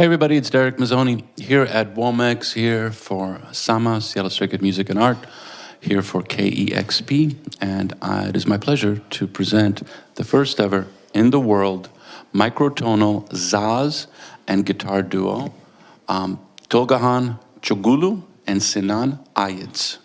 everybody, it's Derek Mazzoni here at WOMEX, here for SAMA, Seattle Circuit Music and Art, here for KEXP, and it is my pleasure to present the first ever in the world microtonal jazz and guitar duo, Tolgahan Çoğulu and Sinan Ayyıldız.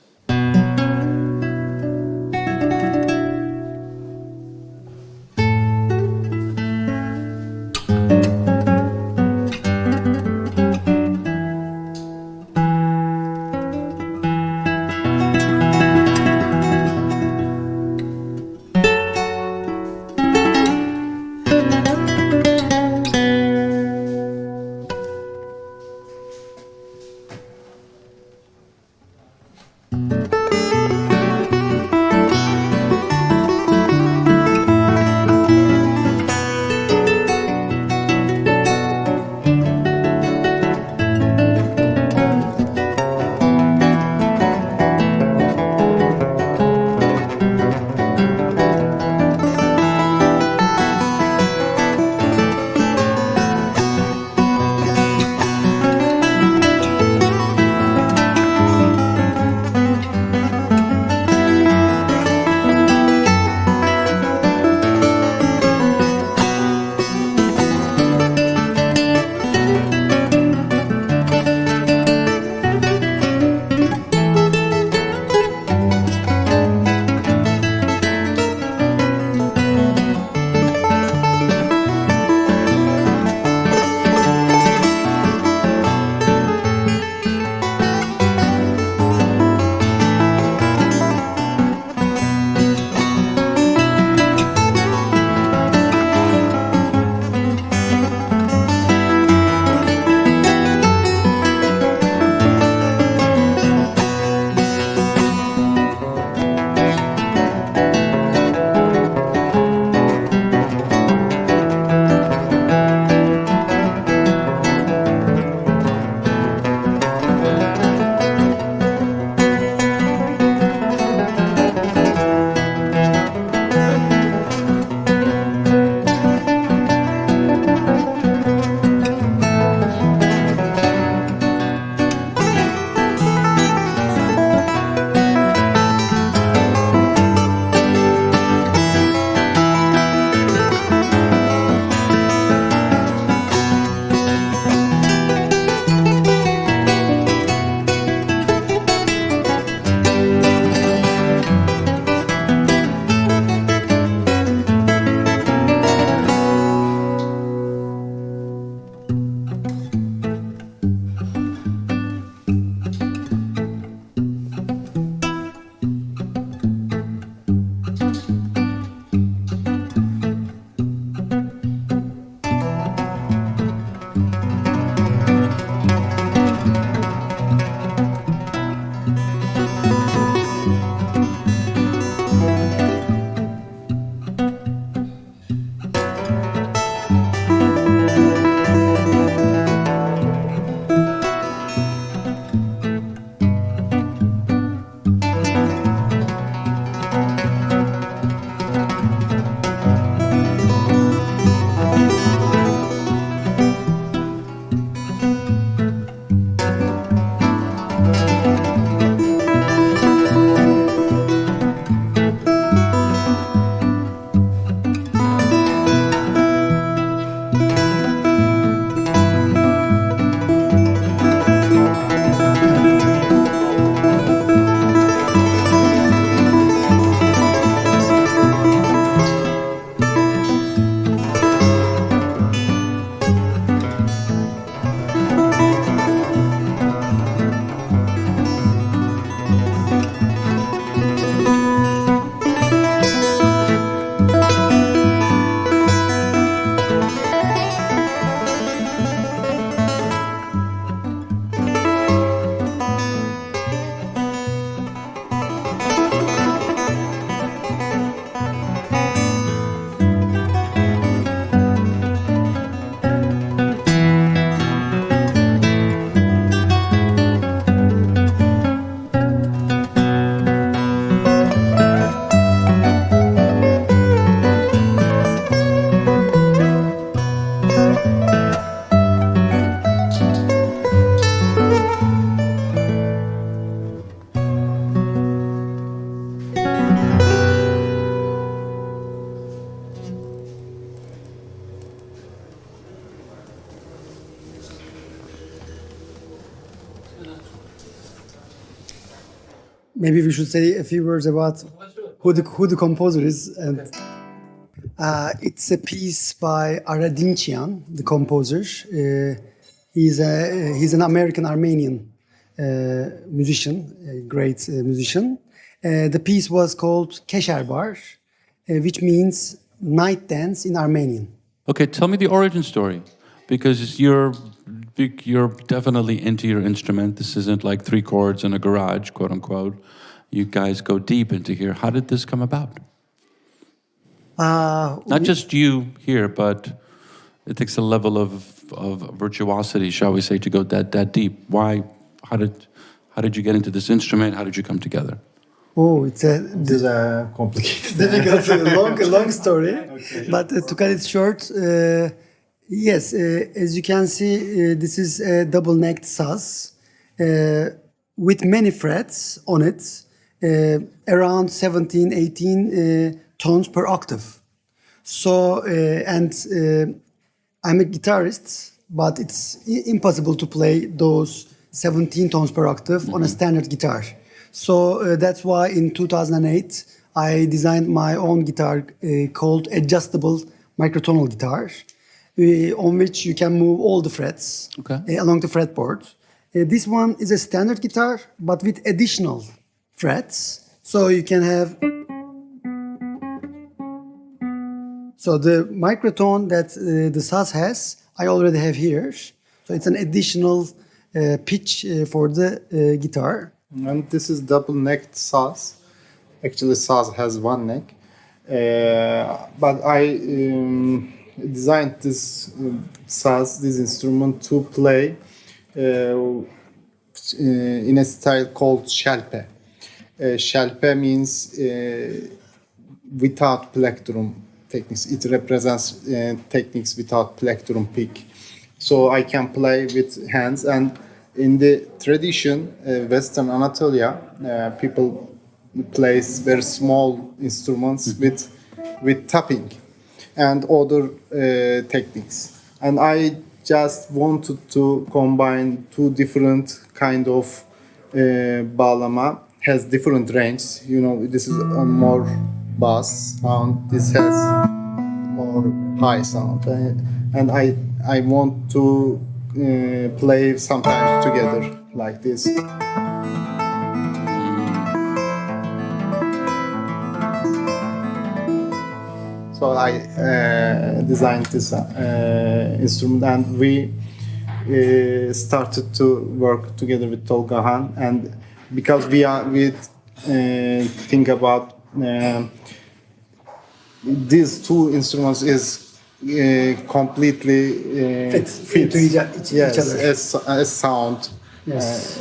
maybe we should say a few words about who the composer is. And it's a piece by Aradincian, the composer. He's an American-Armenian musician, a great musician. The piece was called Kesherbar, which means night dance in Armenian. Okay, tell me the origin story, because you're definitely into your instrument. This isn't like 3 chords in a garage, quote unquote. You guys go deep into here. How did this come about? Not just you here, but it takes a level of virtuosity, shall we say, to go that deep. Why? How did you get into this instrument? How did you come together? Oh, it's a complicated, difficult, long story. Okay. But to cut it short, yes, as you can see, this is a double-necked saz with many frets on it, around 17, 18 tones per octave. So, and I'm a guitarist, but it's impossible to play those 17 tones per octave on a standard guitar. So that's why in 2008 I designed my own guitar called adjustable micro-tonal guitar, on which you can move all the frets along the fretboard. This one is a standard guitar, but with additional frets. So you can have... So the microtone that the saz has, I already have here. So it's an additional pitch for the guitar. And this is double-necked saz. Actually, saz has 1 neck. But I designed this saz, this instrument, to play in a style called shelpe. Shelpe means without plectrum techniques. It represents techniques without plectrum pick. So I can play with hands, and in the tradition, Western Anatolia, people plays very small instruments with tapping and other techniques. And I just wanted to combine 2 different kind of bağlama. Has different ranges. You know, this is a more bass sound. This has more high sound, and I want to play sometimes together like this. So I designed this instrument, and we started to work together with Tolgahan, and because we think about these 2 instruments is completely fit to each other. As sound,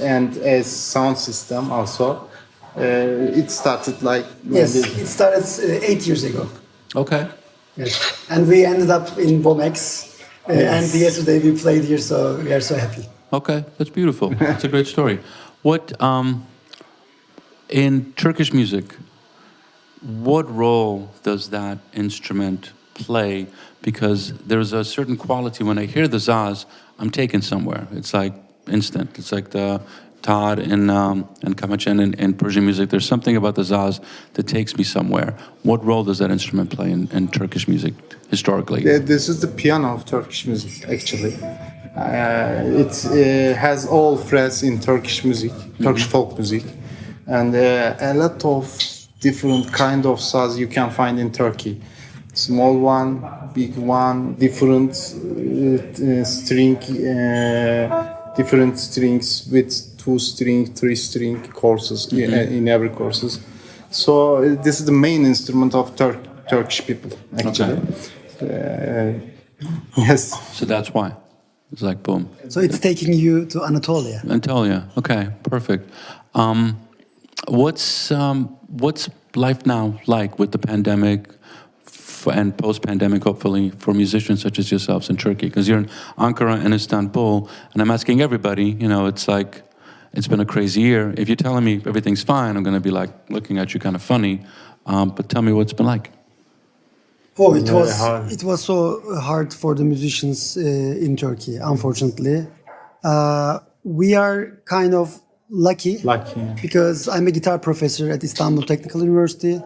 and as sound system also. It started like... Yes, it started 8 years ago. Okay. Yes, and we ended up in WOMEX, and yesterday we played here, so we are so happy. Okay, that's beautiful. That's a great story. What, in Turkish music, what role does that instrument play? Because there's a certain quality when I hear the zaz, I'm taken somewhere. It's like instant. It's like the tar and kamachen in Persian music. There's something about the zaz that takes me somewhere. What role does that instrument play in Turkish music historically? This is the piano of Turkish music, actually. It has all frets in Turkish music, Turkish folk music, and a lot of different kind of saz you can find in Turkey. Small one, big one, different different strings with 2-string, 3-string courses in every courses. So this is the main instrument of Turkish people, actually. Okay. Yes. So that's why. It's like boom. So it's taking you to Anatolia. Anatolia. Okay, perfect. What's life now like with the pandemic and post-pandemic, hopefully, for musicians such as yourselves in Turkey? Because you're in Ankara and Istanbul, and I'm asking everybody, you know, it's like, it's been a crazy year. If you're telling me everything's fine, I'm going to be like looking at you kind of funny. But tell me what it's been like. Oh, it was so hard for the musicians in Turkey, unfortunately. We are kind of lucky. Lucky, yeah. Because I'm a guitar professor at Istanbul Technical University.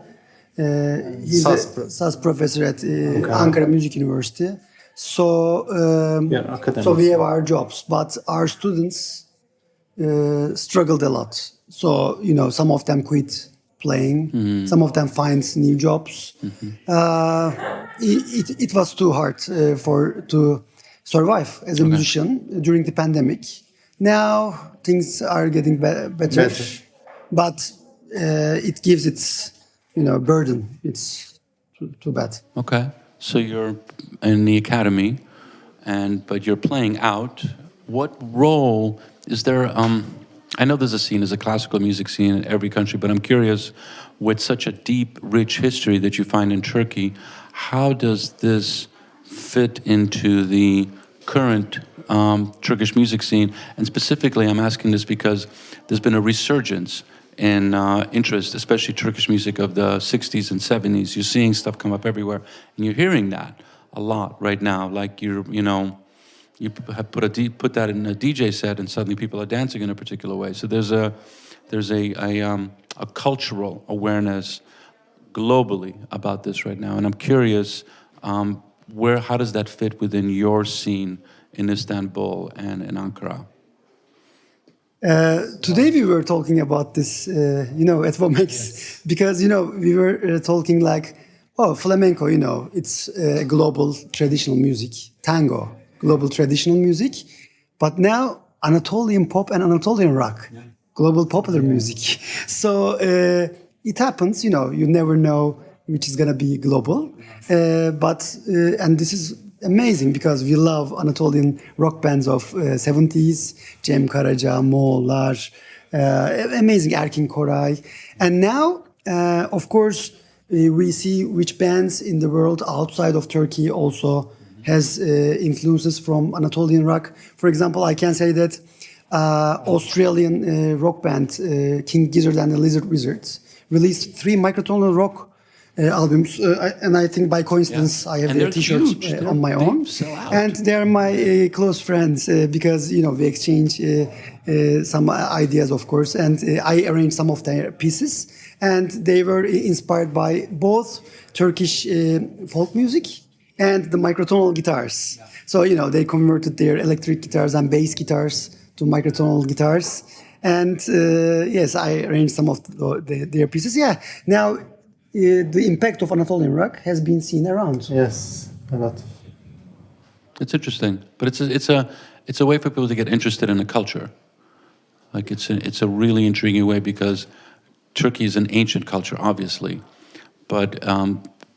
He's SAS professor at Ankara Music University. So, so we have our jobs, but our students struggled a lot. So, you know, some of them quit playing, some of them find new jobs. It was too hard to survive as a musician during the pandemic. Now things are getting better, but it gives its, you know, burden. It's too bad. Okay. So you're in the academy, but you're playing out. What role is there? I know there's a scene, there's a classical music scene in every country, but I'm curious, with such a deep, rich history that you find in Turkey, how does this fit into the current Turkish music scene? And specifically, I'm asking this because there's been a resurgence in interest, especially Turkish music of the 60s and 70s. You're seeing stuff come up everywhere, and you're hearing that a lot right now. Like you have put that in a DJ set, and suddenly people are dancing in a particular way. So there's a cultural awareness globally about this right now, and I'm curious, how does that fit within your scene in Istanbul and in Ankara? Today we were talking about this, you know, at WOMEX, because, you know, we were talking like, oh, flamenco, you know, it's global traditional music, tango, global traditional music, but now Anatolian pop and Anatolian rock, global popular music. So it happens, you know, you never know which is going to be global, and this is amazing because we love Anatolian rock bands of 70s, Cem Karaca, Moğollar, amazing Erkin Koray. And now, of course, we see which bands in the world outside of Turkey also has influences from Anatolian rock. For example, I can say that Australian rock band King Gizzard and the Lizard Wizards released 3 microtonal rock albums, and I think by coincidence I have their T-shirts on my own, and they are my close friends because, you know, we exchange some ideas, of course, and I arranged some of their pieces, and they were inspired by both Turkish folk music and the microtonal guitars. So, you know, they converted their electric guitars and bass guitars to microtonal guitars, and yes, I arranged some of their pieces. Yeah, now. The impact of Anatolian rock has been seen around. Yes, a lot. It's interesting, but it's a way for people to get interested in a culture. Like it's a really intriguing way because Turkey is an ancient culture, obviously, but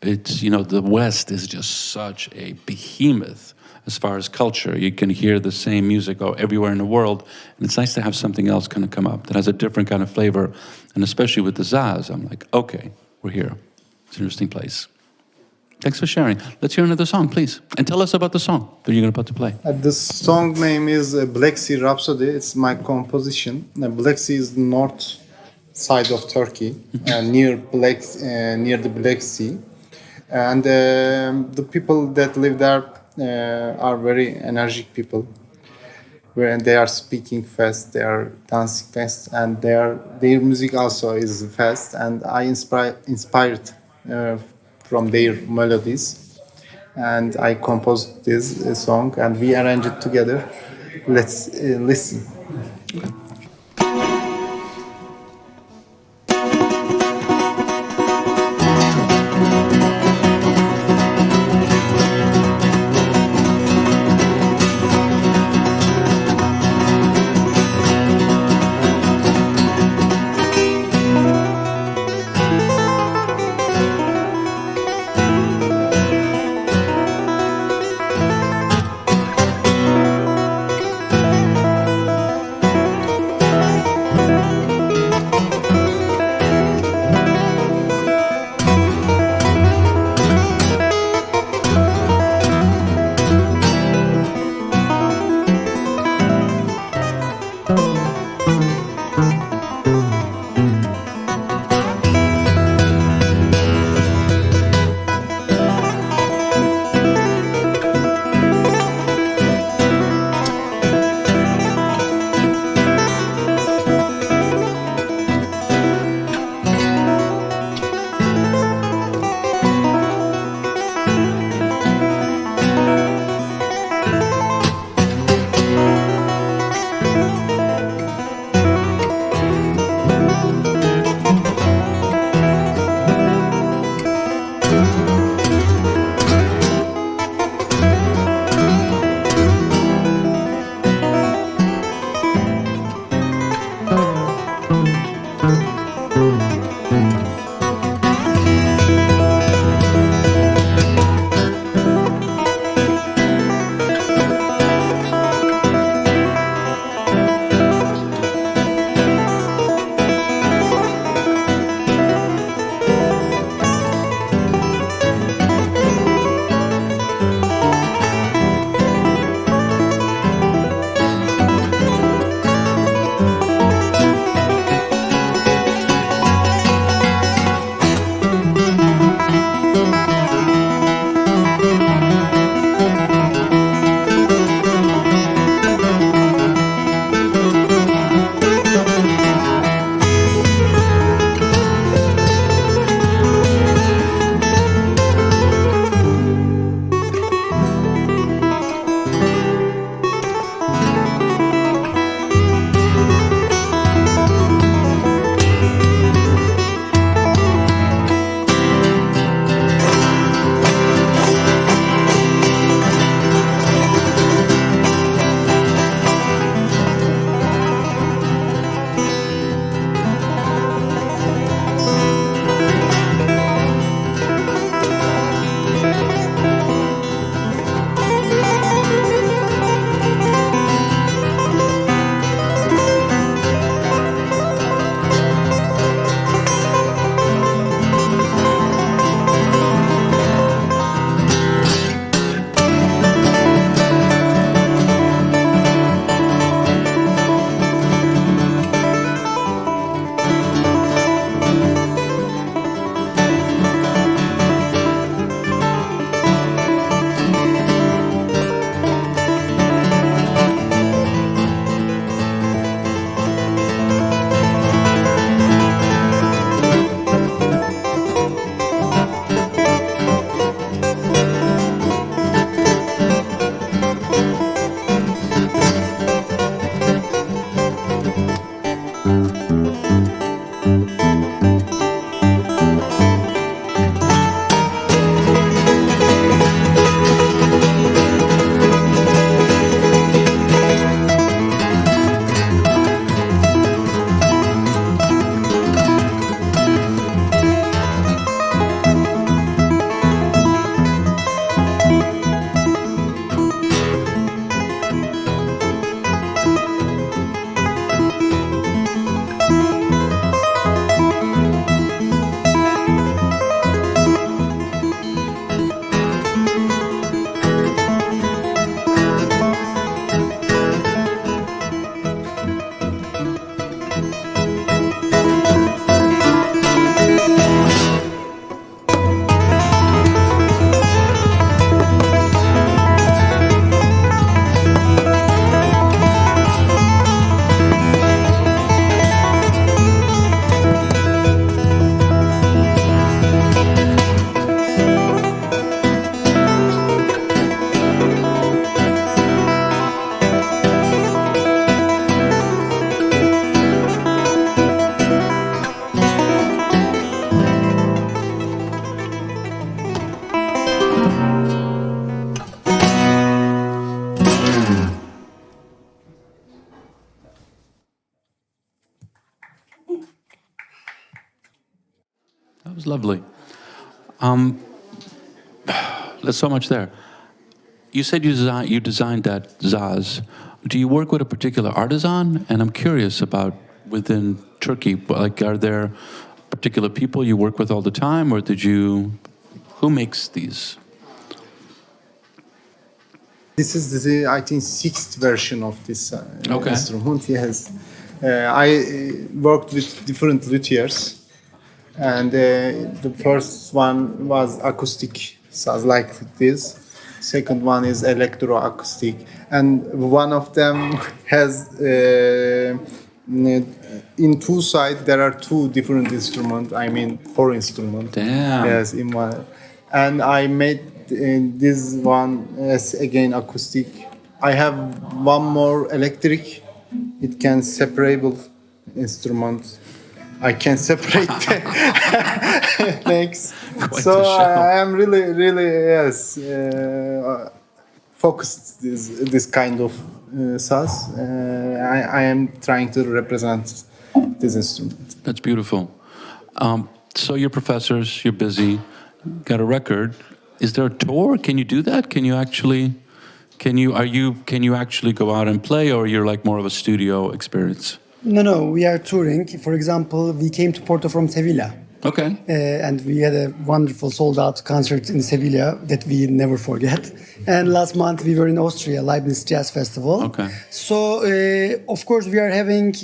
it's, you know, the West is just such a behemoth as far as culture. You can hear the same music everywhere in the world, and it's nice to have something else kind of come up that has a different kind of flavor, and especially with the Zaz, I'm like, okay. We're here. It's an interesting place. Thanks for sharing. Let's hear another song, please. And tell us about the song that you're about to play. The song name is Black Sea Rhapsody. It's my composition. Black Sea is the north side of Turkey, near the Black Sea. And the people that live there are very energetic people. Where they are speaking fast, they are dancing fast, and their music also is fast. And I inspired from their melodies, and I composed this song, and we arranged it together. Let's listen. Okay. was lovely. There's so much there. You said you designed that Zaz. Do you work with a particular artisan? And I'm curious about within Turkey, like, are there particular people you work with all the time, or who makes these? This is the, I think, sixth version of this Okay. instrument. Yes, I worked with different luthiers, and the first one was acoustic, sounds like this. Second one is electroacoustic, and one of them has in two sides there are two different instruments. I mean, four instruments. Damn. Yes, in one, and I made this one as again acoustic. I have one more electric. It can separable instrument. I can separate the next. Quite So the show. I am really yes focused this kind of saz. I am trying to represent this instrument. That's beautiful. So you're professors, you're busy, got a record. Is there a tour? Can you do that? Can you actually go out and play, or you're like more of a studio experience? No, we are touring. For example, we came to Porto from Sevilla. Okay. And we had a wonderful sold-out concert in Sevilla that we never forget. And last month we were in Austria, Leibniz Jazz Festival. Okay. So, of course, we are having,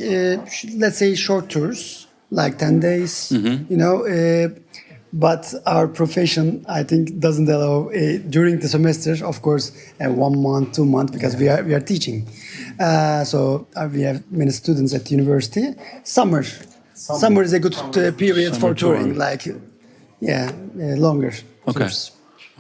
let's say, short tours, like 10 days, you know. But our profession, I think, doesn't allow during the semester, of course, 1 month, 2 months, because we are teaching. So we have many students at the university. Summer is a good period for touring, like, longer tours.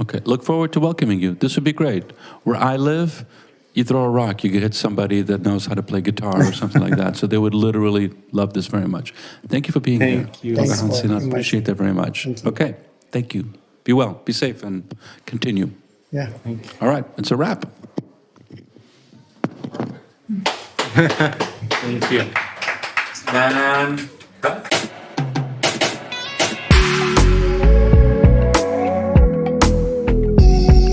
Okay. Look forward to welcoming you. This would be great. Where I live, you throw a rock, you could hit somebody that knows how to play guitar or something like that. So they would literally love this very much. Thank you for being here. Thank you. Thanks Tolgahan for Sinan. inviting Appreciate that very much. Thank you. Okay. Thank you. Be well. Be safe and continue. Yeah. All right. It's a wrap. Thank you. And cut.